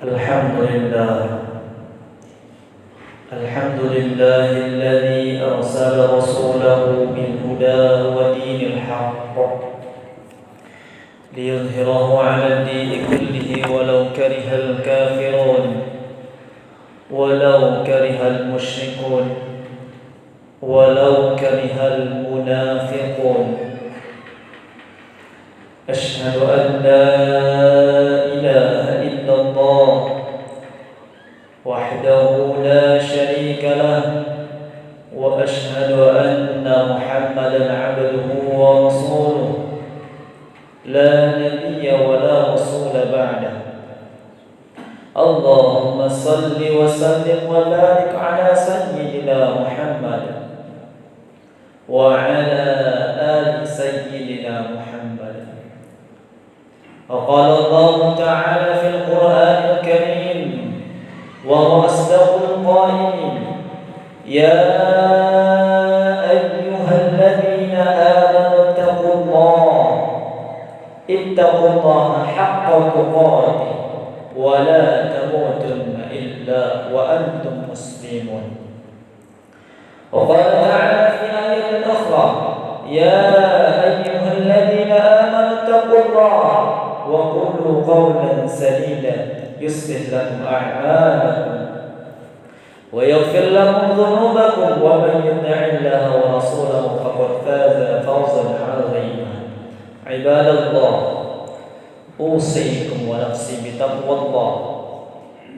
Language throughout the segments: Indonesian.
الحمد لله الحمد لله الذي أرسل رسوله بالهدى ودين الحق ليظهره على الدين كله ولو كره الكافرون ولو كره المشركون ولو كره المنافقون أشهد أن لا إله إلا الله وحده لا شريك له وأشهد أن محمدا عبده ورسوله لا نبي ولا رسول بعده اللهم صل وسلم وبارك على سيدنا محمد وعلى آل سيدنا محمد. وقال الله تعالى في القرآن الكريم وهو أصدق القائلين يا أيها الذين آمنوا اتقوا الله حق تقاته ولا تموتن إلا وأنتم مسلمون. وقال تعالى في آية أخرى يا أيها الذين آمنوا اتقوا الله وقولوا قولا سديدا يصلح لكم أعمالكم ويغفر لكم ذنوبكم ومن يطع الله ورسوله فقد فاز فوزا عظيما. عباد الله أوصيكم ونفسي بتقوى الله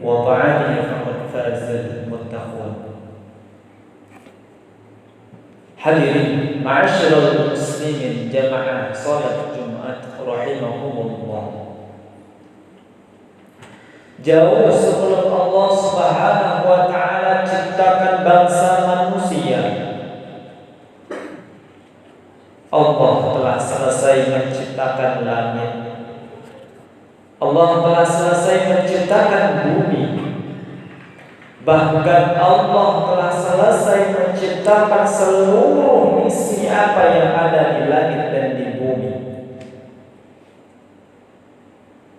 وطاعته فقد فاز المتقون. Hadirin ma'asyiral muslimin jamaah salat Jumat rahimahumullah. Jauh sebelum Allah Subhanahu wa taala ciptakan bangsa manusia, Allah telah selesai menciptakan langit. Allah telah selesai menciptakan bumi. Bahkan Allah telah selesai menciptakan seluruh isi apa yang ada di langit dan di bumi.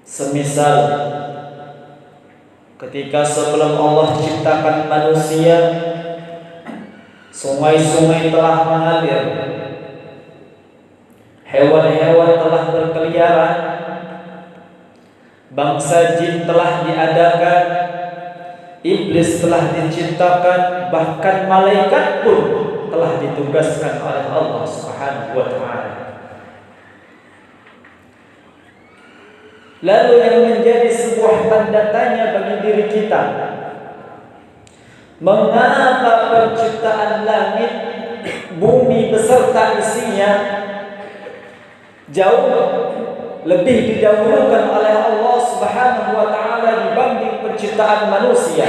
Semisal ketika sebelum Allah ciptakan manusia, sungai-sungai telah mengalir, hewan-hewan telah berkeliaran, bangsa jin telah diadakan, iblis telah diciptakan, bahkan malaikat pun telah ditugaskan oleh Allah Subhanahu wa taala. Lalu yang menjadi sebuah tanda tanya bagi diri kita, mengapa penciptaan langit, bumi beserta isinya jauh lebih didahulukan oleh Allah Subhanahu wa taala dibanding penciptaan manusia?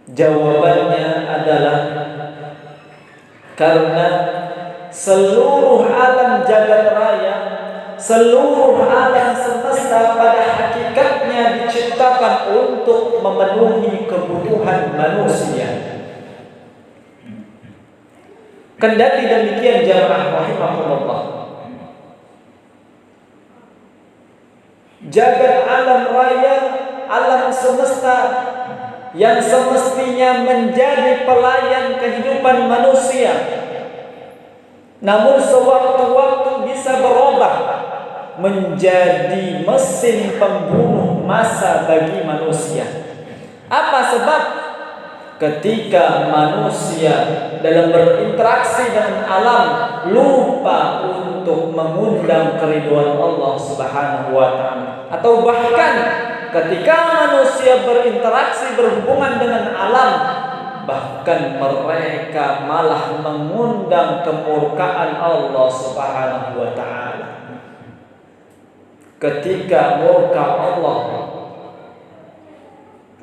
Jawabannya adalah karena seluruh alam jagat raya, seluruh alam semesta pada hakikatnya diciptakan untuk memenuhi kebutuhan manusia. Kendati demikian jamaah rahimahullah, jagat alam raya, alam semesta yang semestinya menjadi pelayan kehidupan manusia, namun sewaktu-waktu bisa berubah menjadi mesin pembunuh massa bagi manusia. Apa sebab? Ketika manusia dalam berinteraksi dengan alam lupa untuk mengundang keridhaan Allah Subhanahu wa taala, atau bahkan ketika manusia berinteraksi berhubungan dengan alam, bahkan mereka malah mengundang kemurkaan Allah Subhanahu wa taala. Ketika murka Allah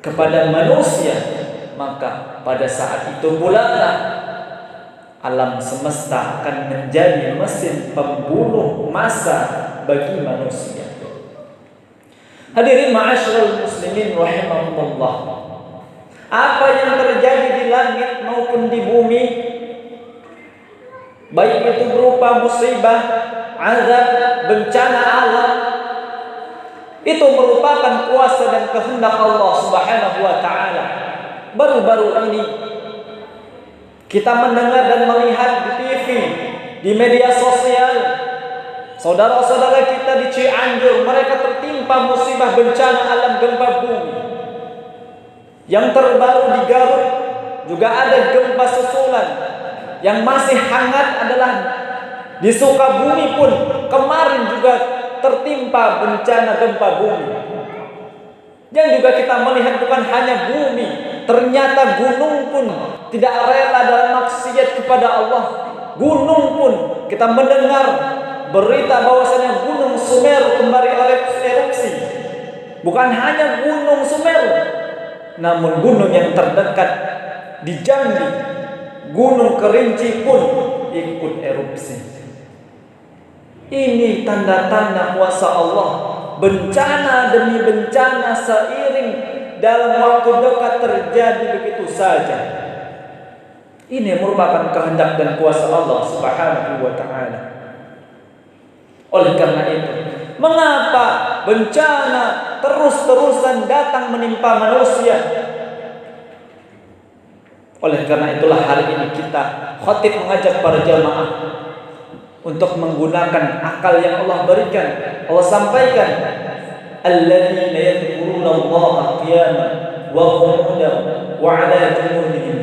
kepada manusia, maka pada saat itu pula alam semesta akan menjadi mesin pembunuh massa bagi manusia. Hadirin ma'asyiral muslimin rahimahumullah, apa yang terjadi di langit maupun di bumi, baik itu berupa musibah, azab, bencana alam, Itu merupakan kuasa dan kehendak Allah Subhanahu wa taala. Baru-baru ini kita mendengar dan melihat di TV, di media sosial, saudara-saudara kita di Cianjur, mereka tertimpa musibah bencana alam gempa bumi. Yang terbaru di Garut juga ada gempa susulan. Yang masih hangat adalah di Sukabumi pun kemarin juga tertimpa bencana gempa bumi. Yang juga kita melihat bukan hanya bumi, ternyata gunung pun tidak rela dalam maksiat kepada Allah. Gunung pun kita mendengar berita bahwasanya Gunung Sumeru kembali erupsi. Bukan hanya Gunung Sumeru, namun gunung yang terdekat di Jambi, Gunung Kerinci pun ikut erupsi. Ini tanda-tanda kuasa Allah. Bencana demi bencana seiring dalam waktu dekat terjadi begitu saja. Ini merupakan kehendak dan kuasa Allah Subhanahu wa taala. Oleh karena itu, mengapa bencana terus-terusan datang menimpa manusia? Oleh karena itulah hari ini kita khatib mengajak para jamaah untuk menggunakan akal yang Allah berikan. Allah sampaikan, alladzina yadhkuruna Allaha qiyaman wa qu'udan wa 'ala junubihim.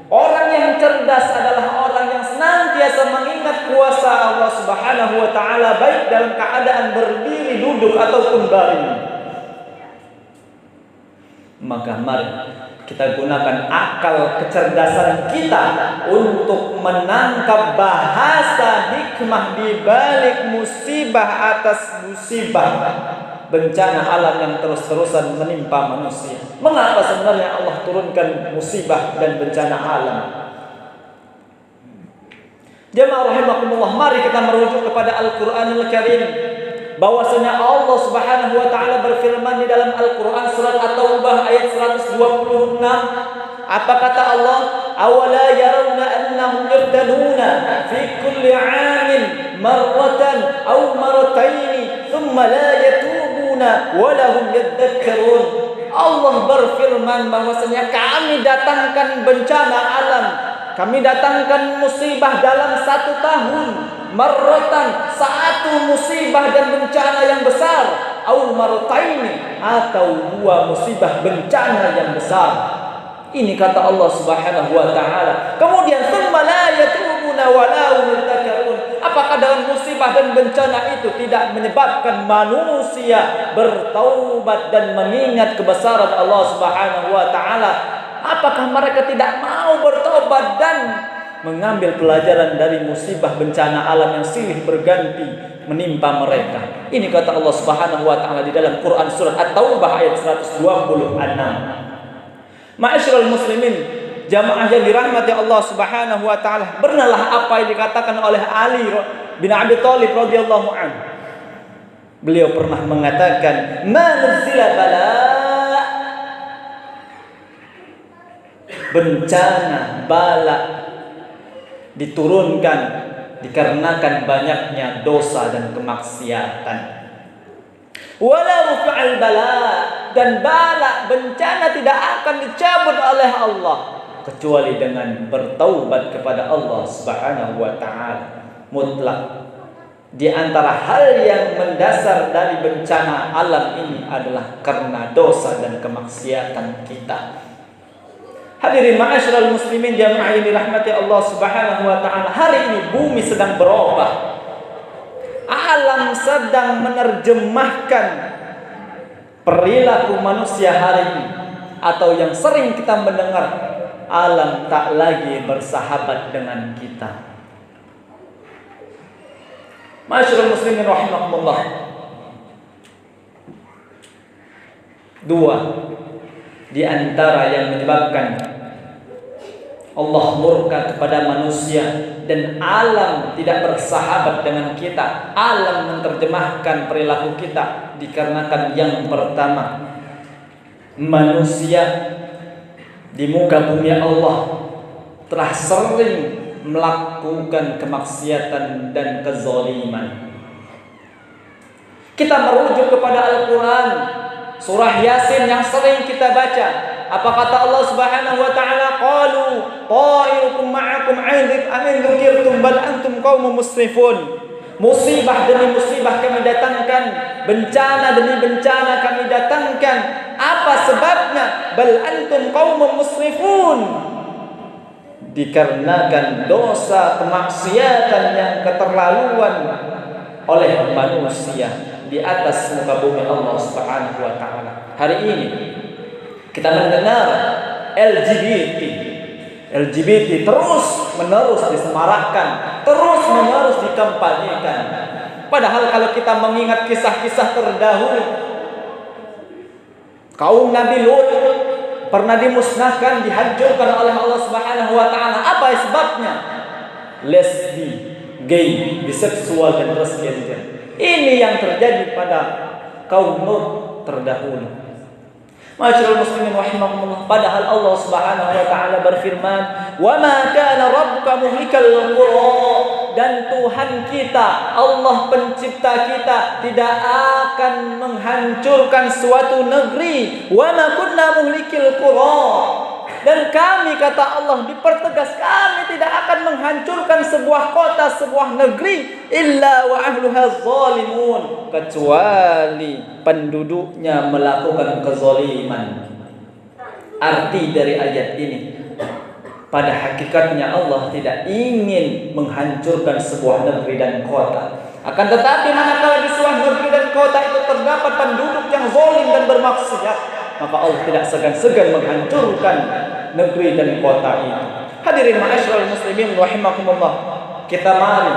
Orang yang cerdas adalah orang yang senantiasa mengingat kuasa Allah Subhanahu wa taala baik dalam keadaan berdiri, duduk ataupun baring. Maka mari kita gunakan akal kecerdasan kita untuk menangkap bahasa hikmah di balik musibah atas musibah, bencana alam yang terus-terusan menimpa manusia. Mengapa sebenarnya Allah turunkan musibah dan bencana alam? Jemaah rahimakumullah, mari kita merujuk kepada Al-Qur'anul Karim. Bahwasanya Allah Subhanahu wa taala berfirman di dalam Al-Qur'an surat At-Taubah ayat 126. Apa kata Allah? Awala yarawna annahum yaftanuna fi kulli 'amin marratan aw marrataini thumma la yatubuna wa lahum yadhakkarun. Allah berfirman bahwasanya kami datangkan bencana alam, kami datangkan musibah dalam 1 tahun. Marratan, satu musibah dan bencana yang besar, au marrataini, atau 2 musibah bencana yang besar. Ini kata Allah Subhanahu wa taala. Kemudian tsumma la yatubuna wa la yadhakkarun. Apakah dalam musibah dan bencana itu tidak menyebabkan manusia bertaubat dan mengingat kebesaran Allah Subhanahu wa taala? Apakah mereka tidak mau bertobat dan mengambil pelajaran dari musibah bencana alam yang silih berganti menimpa mereka? Ini kata Allah Subhanahu wa taala di dalam Quran surat At-Taubah ayat 126. Ma'asyiral muslimin, jamaah yang dirahmati Allah Subhanahu wa taala, benalah apa yang dikatakan oleh Ali bin Abi Thalib radhiyallahu anhu. Beliau pernah mengatakan, "Ma nuzila bala", bencana, bala diturunkan dikarenakan banyaknya dosa dan kemaksiatan. Wala rufa'al bala, dan bala bencana tidak akan dicabut oleh Allah kecuali dengan bertaubat kepada Allah Subhanahu wa taala. Mutlak di antara hal yang mendasar dari bencana alam ini adalah karena dosa dan kemaksiatan kita. Hadirin ma'asyiral muslimin, jamaah yang dirahmati Allah Subhanahu wa taala, hari ini bumi sedang berubah. Alam sedang menerjemahkan perilaku manusia hari ini, atau yang sering kita mendengar, alam tak lagi bersahabat dengan kita. Ma'asyiral muslimin rahimakumullah. 2 di antara yang menyebabkan Allah murka kepada manusia dan alam tidak bersahabat dengan kita, alam menerjemahkan perilaku kita, dikarenakan yang pertama, manusia di muka bumi Allah telah sering melakukan kemaksiatan dan kezaliman. Kita merujuk kepada Al-Quran, surah Yasin yang sering kita baca. Apa kata Allah Subhanahu wa taala? Qalu ta'irukum ma'akum amin dzukirtum bal antum qaumun musrifun. Musibah demi musibah kami datangkan, bencana demi bencana kami datangkan. Apa sebabnya? Bal antum qaumun musrifun. Dikarenakan dosa kemaksiatan yang keterlaluan oleh manusia di atas muka bumi Allah Subhanahu wa taala. Hari ini kita mendengar LGBT terus menerus disemarakkan, terus menerus dikampanyekan. Padahal kalau kita mengingat kisah-kisah terdahulu, kaum Nabi Lut pernah dimusnahkan, dihancurkan oleh Allah Subhanahu wa taala. Apa sebabnya? Lesbi, gay, biseksual dan transgender. Ini yang terjadi pada kaum Lut terdahulu. Masyaallah muslimin rahimakumullah. Padahal Allah Subhanahu wa taala berfirman, "Wa ma kana rabbuka muhlikal qura." Dan Tuhan kita, Allah pencipta kita, tidak akan menghancurkan suatu negeri. Wa ma kunna muhlikil qura. Dan kami, kata Allah, dipertegas, kami tidak akan menghancurkan sebuah kota, sebuah negeri, illa wa ahluha zalimun, kecuali penduduknya melakukan kezaliman. Arti dari ayat ini, pada hakikatnya Allah tidak ingin menghancurkan sebuah negeri dan kota. Akan tetapi manakala di sebuah negeri dan kota itu terdapat penduduk yang zalim dan bermaksiat, maka Allah tidak segan-segan menghancurkan negeri dan kota itu. Hadirin ma'asyiral muslimin rahimakumullah. Kita mari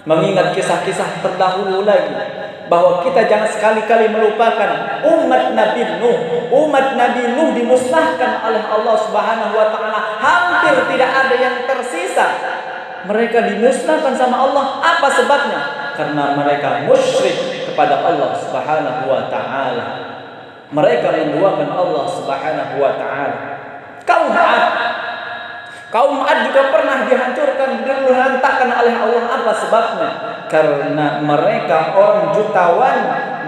mengingat kisah-kisah terdahulu lagi, bahwa kita jangan sekali-kali melupakan umat Nabi Nuh. Umat Nabi Nuh dimusnahkan oleh Allah Subhanahu wa taala. Hampir tidak ada yang tersisa. Mereka dimusnahkan sama Allah. Apa sebabnya? Karena mereka musyrik kepada Allah Subhanahu wa taala. Mereka menduakan Allah Subhanahu wa taala. Kaum Ad juga pernah dihancurkan, dilantakkan oleh Allah. Apa sebabnya? Karena mereka orang jutawan,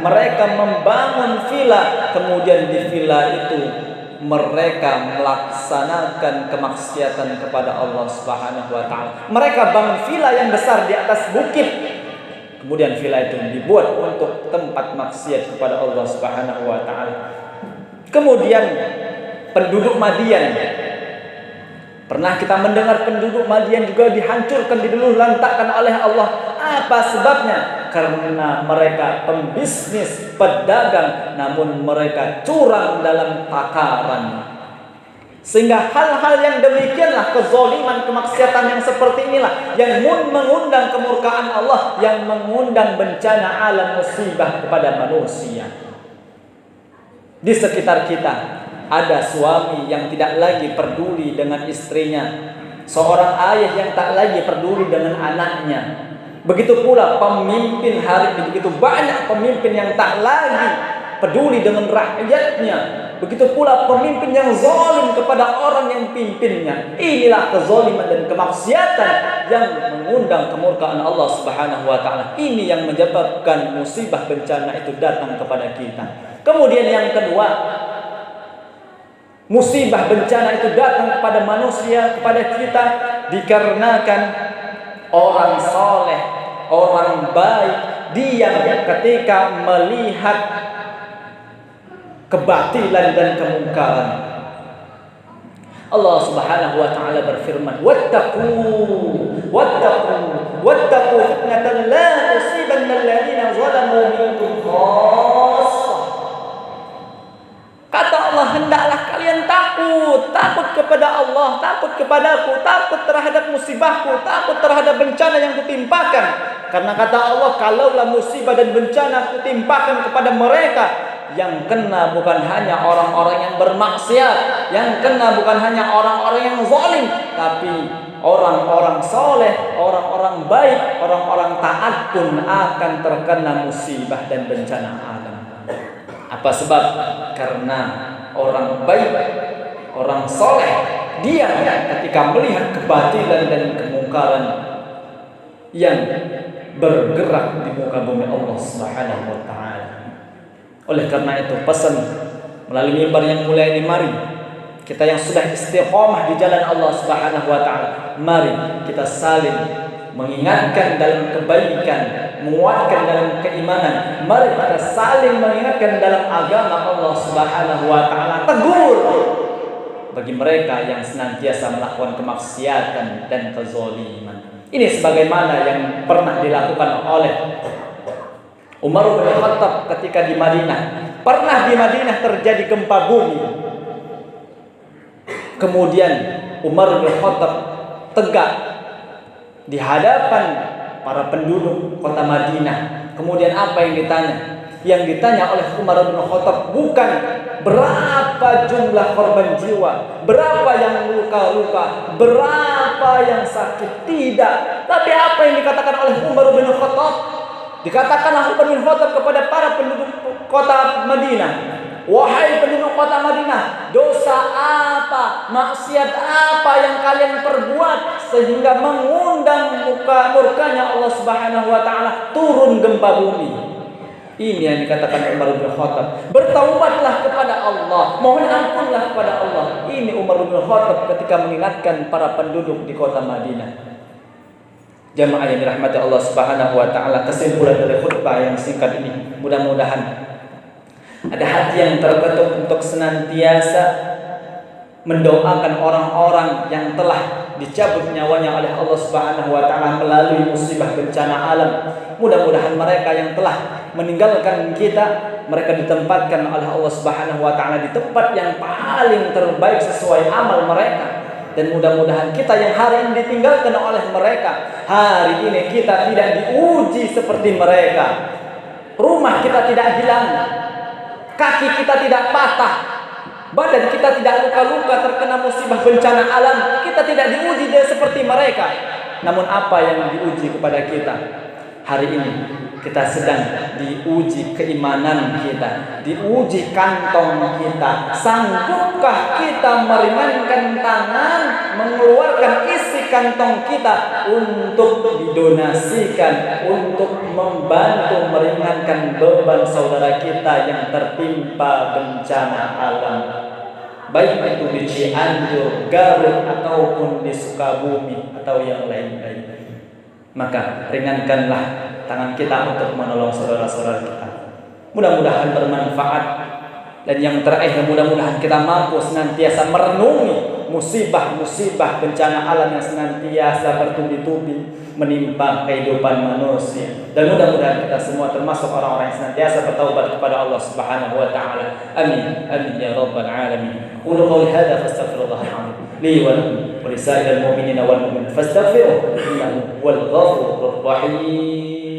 mereka membangun villa, kemudian di villa itu mereka melaksanakan kemaksiatan kepada Allah Subhanahu wa taala. Mereka bangun villa yang besar di atas bukit. Kemudian villa itu dibuat untuk tempat maksiat kepada Allah Subhanahu wa taala. Kemudian penduduk Madian, pernah kita mendengar penduduk Madian juga dihancurkan, diluluhlantakkan oleh Allah. Apa sebabnya? Karena mereka pembisnis, pedagang, namun mereka curang dalam takaran. Sehingga hal-hal yang demikianlah, kezaliman, kemaksiatan yang seperti inilah yang mengundang kemurkaan Allah, yang mengundang bencana alam musibah kepada manusia. Di sekitar kita ada suami yang tidak lagi peduli dengan istrinya, seorang ayah yang tak lagi peduli dengan anaknya. Begitu pula pemimpin hari ini, begitu banyak pemimpin yang tak lagi peduli dengan rakyatnya. Begitu pula pemimpin yang zalim kepada orang yang pimpinnya. Inilah kezaliman dan kemaksiatan yang mengundang kemurkaan Allah Subhanahu wa taala. Ini yang menyebabkan musibah bencana itu datang kepada kita. Kemudian yang kedua, musibah bencana itu datang kepada manusia, kepada kita, dikarenakan orang soleh, orang baik, dia ketika melihat kebatilan dan kemungkaran. Allah Subhanahu wa taala berfirman, "Wattaqu fitnatan la tusibanna alladziina zalamu minkum khassah." Kata Allah, hendaklah kalian takut kepada Allah, takut kepadaku, takut terhadap musibahku, takut terhadap bencana yang kutimpakan. Karena kata Allah, kalaulah musibah dan bencana kutimpakan kepada mereka, yang kena bukan hanya orang-orang yang bermaksiat, yang kena bukan hanya orang-orang yang zalim, tapi orang-orang soleh, orang-orang baik, orang-orang taat pun akan terkena musibah dan bencana alam. Apa sebab? Karena orang baik, orang soleh, dia ketika melihat kebatilan dan kemungkaran yang bergerak di muka bumi Allah Subhanahu wa taala. Oleh karena itu pesan melalui mimbar yang mulia ini, mari kita yang sudah istiqomah di jalan Allah Subhanahu wa taala, mari kita saling mengingatkan dalam kebaikan, menguatkan dalam keimanan. Mari kita saling mengingatkan dalam agama Allah Subhanahu wa taala. Tegur bagi mereka yang senantiasa melakukan kemaksiatan dan kezaliman. Ini sebagaimana yang pernah dilakukan oleh Umar bin Khattab ketika di Madinah. Pernah di Madinah terjadi gempa bumi. Kemudian Umar bin Khattab tegak di hadapan para penduduk kota Madinah. Kemudian apa yang ditanya? Yang ditanya oleh Umar bin Khattab bukan berapa jumlah korban jiwa, berapa yang luka-luka, berapa yang sakit, tidak. Tapi apa yang dikatakan oleh Umar bin Khattab? Dikatakan Umar bin Khattab kepada para penduduk kota Madinah, wahai penduduk kota Madinah, dosa apa, maksiat apa yang kalian perbuat sehingga mengundang murkanya Allah Subhanahu wa taala turun gempa bumi? Ini yang dikatakan Umar bin Khattab. Bertaubatlah kepada Allah, mohon ampunlah kepada Allah. Ini Umar bin Khattab ketika mengingatkan para penduduk di kota Madinah. Jamaah yang dirahmati Allah Subhanahu wa taala, kesimpulan dari khutbah yang singkat ini, mudah-mudahan ada hati yang terketuk untuk senantiasa mendoakan orang-orang yang telah dicabut nyawanya oleh Allah Subhanahu wa taala melalui musibah bencana alam. Mudah-mudahan mereka yang telah meninggalkan kita, mereka ditempatkan oleh Allah Subhanahu wa taala di tempat yang paling terbaik sesuai amal mereka. Dan mudah-mudahan kita yang hari ini ditinggalkan oleh mereka, hari ini kita tidak diuji seperti mereka. Rumah kita tidak hilang, kaki kita tidak patah, badan kita tidak luka-luka terkena musibah bencana alam. Kita tidak diuji seperti mereka. Namun apa yang diuji kepada kita? Hari ini kita sedang diuji keimanan kita, diuji kantong kita. Sanggupkah kita meringankan tangan, mengeluarkan isi kantong kita untuk didonasikan, untuk membantu meringankan beban saudara kita yang tertimpa bencana alam, baik itu di Cianjur, Garut, ataupun di Sukabumi atau yang lain-lain. Maka ringankanlah tangan kita untuk menolong saudara-saudara kita. Mudah-mudahan bermanfaat. Dan yang terakhir, mudah-mudahan kita mampu senantiasa merenungi musibah-musibah bencana alam yang senantiasa bertubi-tubi menimpa kehidupan manusia. Dan mudah-mudahan kita semua termasuk orang-orang yang senantiasa bertaubat kepada Allah Subhanahu wa taala. Amin. Amin ya rabbal alamin. Qul qawli hadza fastaghfirullahal azim li wa lakum wa lisa'iril mu'minina wal mu'minat fastaghfiruhu innahu huwal ghafurur rahim.